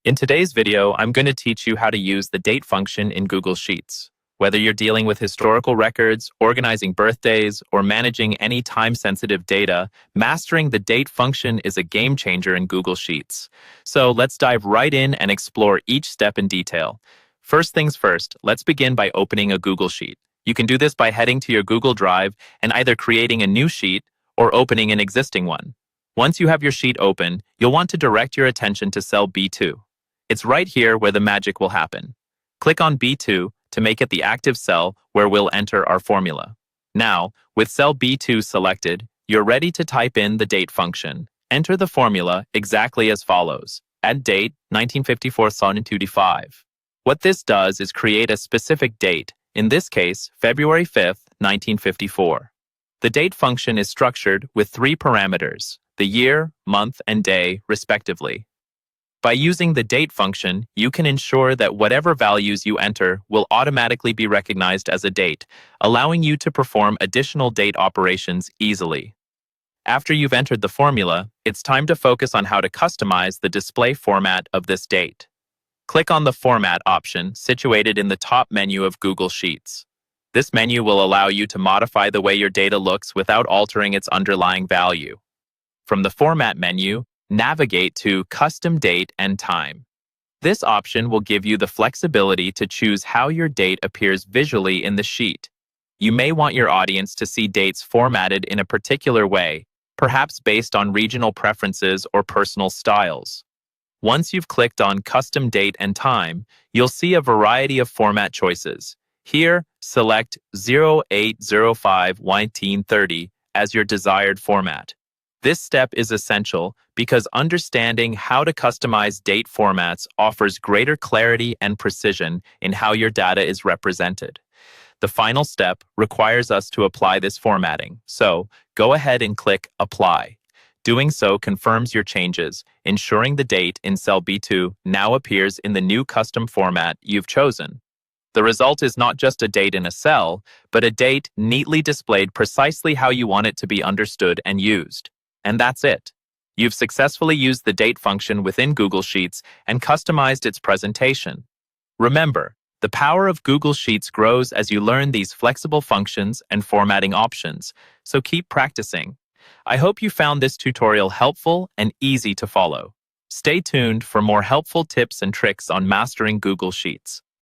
In today's video, I'm going to teach you how to use the date function in Google Sheets. Whether you're dealing with historical records, organizing birthdays, or managing any time-sensitive data, mastering the date function is a game changer in Google Sheets. So let's dive right in and explore each step in detail. First things first, let's begin by opening a Google Sheet. You can do this by heading to your Google Drive and either creating a new sheet or opening an existing one. Once you have your sheet open, you'll want to direct your attention to cell B2. It's right here where the magic will happen. Click on B2 to make it the active cell where we'll enter our formula. Now, with cell B2 selected, you're ready to type in the date function. Enter the formula exactly as follows. Add date 1954-25. What this does is create a specific date, in this case, February 5th, 1954. The date function is structured with three parameters, the year, month, and day, respectively. By using the date function, you can ensure that whatever values you enter will automatically be recognized as a date, allowing you to perform additional date operations easily. After you've entered the formula, it's time to focus on how to customize the display format of this date. Click on the Format option situated in the top menu of Google Sheets. This menu will allow you to modify the way your data looks without altering its underlying value. From the Format menu, navigate to Custom Date and Time. This option will give you the flexibility to choose how your date appears visually in the sheet. You may want your audience to see dates formatted in a particular way, perhaps based on regional preferences or personal styles. Once you've clicked on Custom Date and Time, you'll see a variety of format choices. Here, select 0805-1930 as your desired format. This step is essential because understanding how to customize date formats offers greater clarity and precision in how your data is represented. The final step requires us to apply this formatting, so go ahead and click Apply. Doing so confirms your changes, ensuring the date in cell B2 now appears in the new custom format you've chosen. The result is not just a date in a cell, but a date neatly displayed precisely how you want it to be understood and used. And that's it. You've successfully used the date function within Google Sheets and customized its presentation. Remember, the power of Google Sheets grows as you learn these flexible functions and formatting options, so keep practicing. I hope you found this tutorial helpful and easy to follow. Stay tuned for more helpful tips and tricks on mastering Google Sheets.